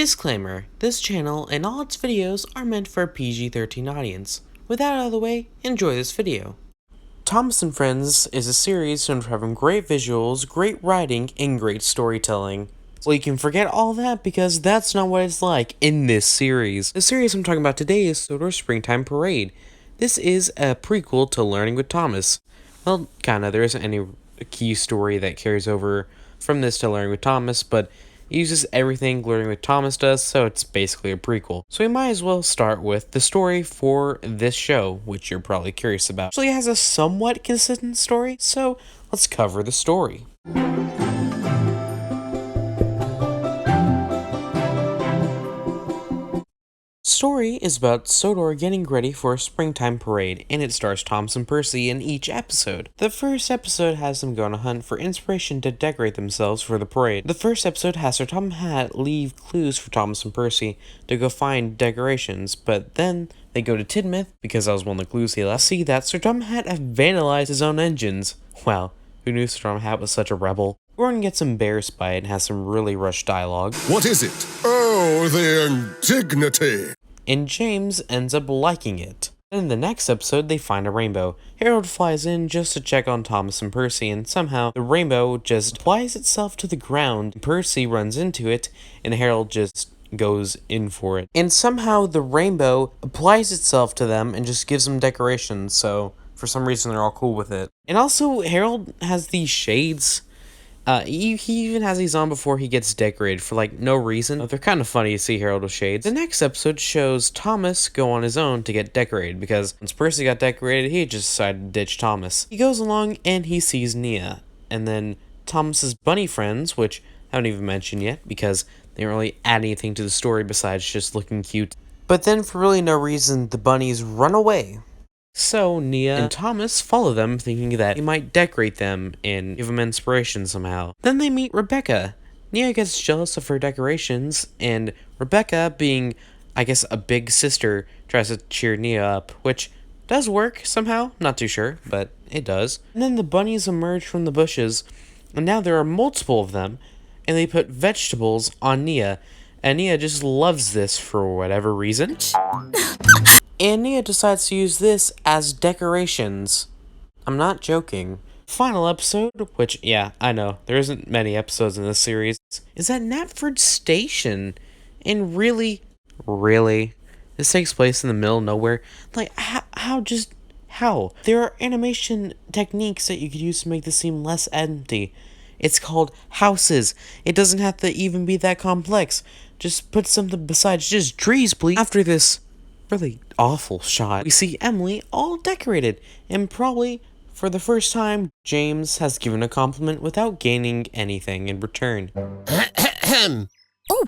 Disclaimer, this channel and all its videos are meant for a PG-13 audience. With that out of the way, enjoy this video. Thomas and Friends is a series known for having great visuals, great writing, and great storytelling. Well, you can forget all that because that's not what it's like in this series. The series I'm talking about today is Sodor SpringTime Parade. This is a prequel to Learning with Thomas. Well, kinda, there isn't any key story that carries over from this to Learning with Thomas, but it uses everything Learning with Thomas does, so it's basically a prequel. So we might as well start with the story for this show, which you're probably curious about. It actually has a somewhat consistent story, so let's cover the story. Story is about Sodor getting ready for a springtime parade, and it stars Thomas and Percy in each episode. The first episode has them go on a hunt for inspiration to decorate themselves for the parade. The first episode has Sir Tom Hat leave clues for Thomas and Percy to go find decorations, but then they go to Tidmouth, because that was one of the clues he left, see that Sir Tom Hat had vandalized his own engines. Wow, who knew Sir Tom Hat was such a rebel? Ron gets embarrassed by it and has some really rushed dialogue. What is it? Oh, the indignity! And James ends up liking it. Then in the next episode, they find a rainbow. Harold flies in just to check on Thomas and Percy, and somehow the rainbow just applies itself to the ground. Percy runs into it, and Harold just goes in for it. And somehow the rainbow applies itself to them and just gives them decorations, so for some reason they're all cool with it. And also, Harold has these shades. He even has these on before he gets decorated for, like, no reason. They're kind of funny to see Harold with shades. The next episode shows Thomas go on his own to get decorated, because once Percy got decorated, he just decided to ditch Thomas. He goes along and he sees Nia, and then Thomas's bunny friends, which I haven't even mentioned yet, because they don't really add anything to the story besides just looking cute. But then, for really no reason, the bunnies run away. So, Nia and Thomas follow them, thinking that he might decorate them and give them inspiration somehow. Then they meet Rebecca. Nia gets jealous of her decorations, and Rebecca, being, I guess, a big sister, tries to cheer Nia up, which does work somehow. Not too sure, but it does. And then the bunnies emerge from the bushes, and now there are multiple of them, and they put vegetables on Nia, and Nia just loves this for whatever reason. And Nia decides to use this as decorations. I'm not joking. Final episode, which, yeah, I know, there isn't many episodes in this series, is at Knapford Station. And really, this takes place in the middle of nowhere. Like, how? There are animation techniques that you could use to make this seem less empty. It's called houses. It doesn't have to even be that complex. Just put something besides just trees, please. After this really awful shot, we see Emily all decorated, and probably for the first time, James has given a compliment without gaining anything in return. Oh,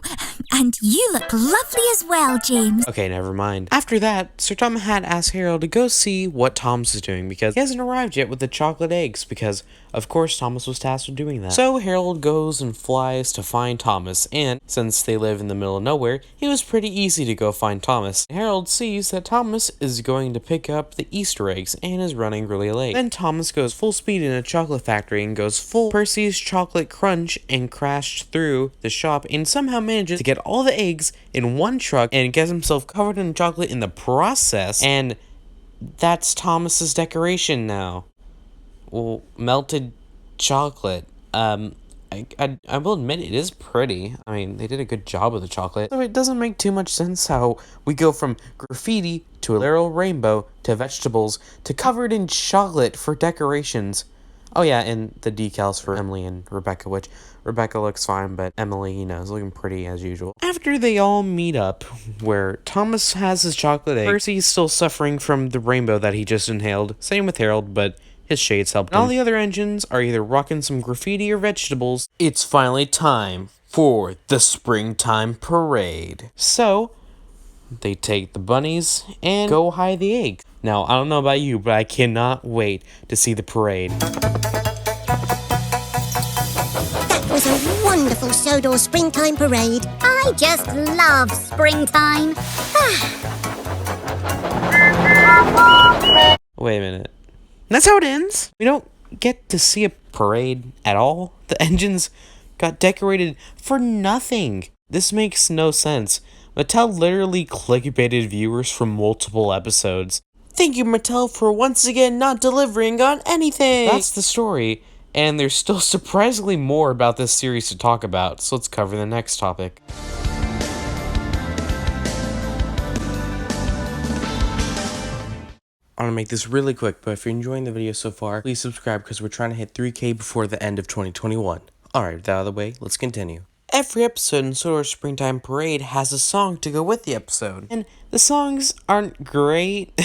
and you look lovely as well, James. Okay, never mind. After that, Sir Tom Hat asks Harold to go see what Thomas is doing, because he hasn't arrived yet with the chocolate eggs, because, of course, Thomas was tasked with doing that. So Harold goes and flies to find Thomas, and since they live in the middle of nowhere, it was pretty easy to go find Thomas. Harold sees that Thomas is going to pick up the Easter eggs and is running really late. Then Thomas goes full speed in a chocolate factory and goes full Percy's chocolate crunch and crashed through the shop and somehow manages to get all the eggs in one truck and gets himself covered in chocolate in the process, and that's Thomas's decoration now. Well, melted chocolate. I will admit it is pretty. I mean, they did a good job with the chocolate. So it doesn't make too much sense how we go from graffiti to a literal rainbow to vegetables to covered in chocolate for decorations. Oh yeah, and the decals for Emily and Rebecca, which Rebecca looks fine, but Emily, is looking pretty as usual. After they all meet up, where Thomas has his chocolate egg, Percy's still suffering from the rainbow that he just inhaled. Same with Harold, but his shades helped him. All the other engines are either rocking some graffiti or vegetables. It's finally time for the springtime parade. So, they take the bunnies and go hide the eggs. Now, I don't know about you, but I cannot wait to see the parade. That was a wonderful Sodor springtime parade. I just love springtime. Wait a minute. That's how it ends? We don't get to see a parade at all? The engines got decorated for nothing. This makes no sense. Mattel literally clickbaited viewers for multiple episodes. Thank you, Mattel, for once again not delivering on anything! That's the story, and there's still surprisingly more about this series to talk about, so let's cover the next topic. I'm gonna make this really quick, but if you're enjoying the video so far, please subscribe because we're trying to hit 3K before the end of 2021. Alright, with that out of the way, let's continue. Every episode in Sodor Springtime Parade has a song to go with the episode, and the songs aren't great.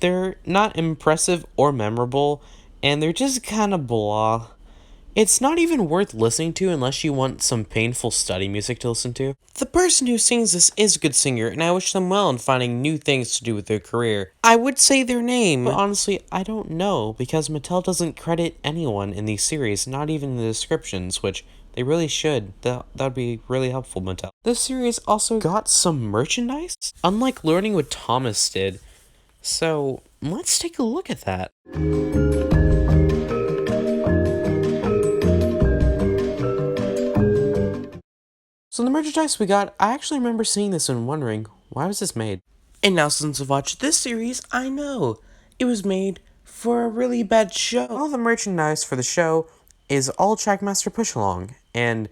They're not impressive or memorable, and they're just kind of blah. It's not even worth listening to unless you want some painful study music to listen to. The person who sings this is a good singer, and I wish them well in finding new things to do with their career. I would say their name, but honestly, I don't know, because Mattel doesn't credit anyone in these series, not even in the descriptions, which they really should. That'd be really helpful, Mattel. This series also got some merchandise, unlike Learning with Thomas did. So, let's take a look at that. So the merchandise we got, I actually remember seeing this and wondering, why was this made? And now since I've watched this series, I know. It was made for a really bad show. All the merchandise for the show is all Trackmaster Push-Along, and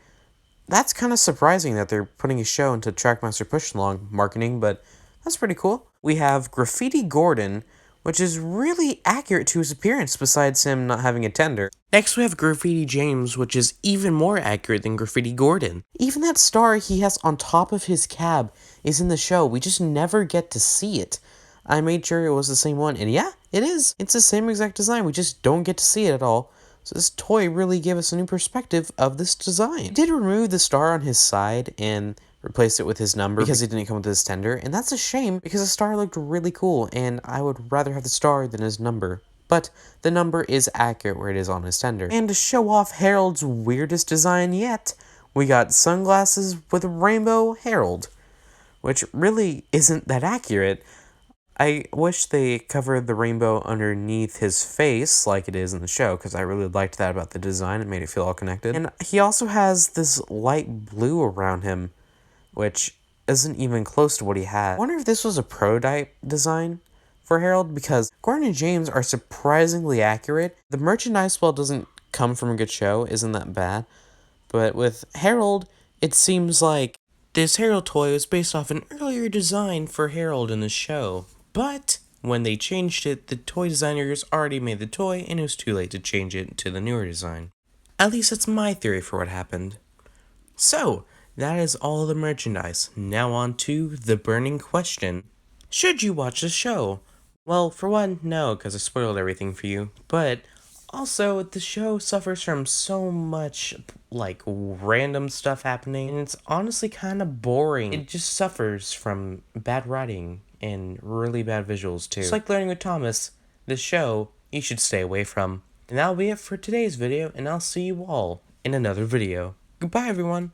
that's kind of surprising that they're putting a show into Trackmaster Push-Along marketing, but that's pretty cool. We have Graffiti Gordon, which is really accurate to his appearance besides him not having a tender. Next we have Graffiti James, which is even more accurate than Graffiti Gordon. Even that star he has on top of his cab is in the show, we just never get to see it. I made sure it was the same one, and yeah, it is. It's the same exact design, we just don't get to see it at all. So this toy really gave us a new perspective of this design. It did remove the star on his side and replaced it with his number because it didn't come with his tender, and that's a shame because the star looked really cool, and I would rather have the star than his number. But the number is accurate where it is on his tender. And to show off Harold's weirdest design yet, we got sunglasses with a rainbow Harold, which really isn't that accurate. I wish they covered the rainbow underneath his face like it is in the show, because I really liked that about the design. It made it feel all connected. And he also has this light blue around him, which isn't even close to what he had. I wonder if this was a prototype design for Harold, because Gordon and James are surprisingly accurate. The merchandise, while it doesn't come from a good show, isn't that bad. But with Harold, it seems like this Harold toy was based off an earlier design for Harold in the show. But when they changed it, the toy designers already made the toy, and it was too late to change it to the newer design. At least that's my theory for what happened. So, that is all the merchandise. Now on to the burning question. Should you watch the show? Well, for one, no, because I spoiled everything for you. But also, the show suffers from so much, random stuff happening, and it's honestly kind of boring. It just suffers from bad writing and really bad visuals, too. Just like Learning with Thomas, the show you should stay away from. And that'll be it for today's video, and I'll see you all in another video. Goodbye, everyone.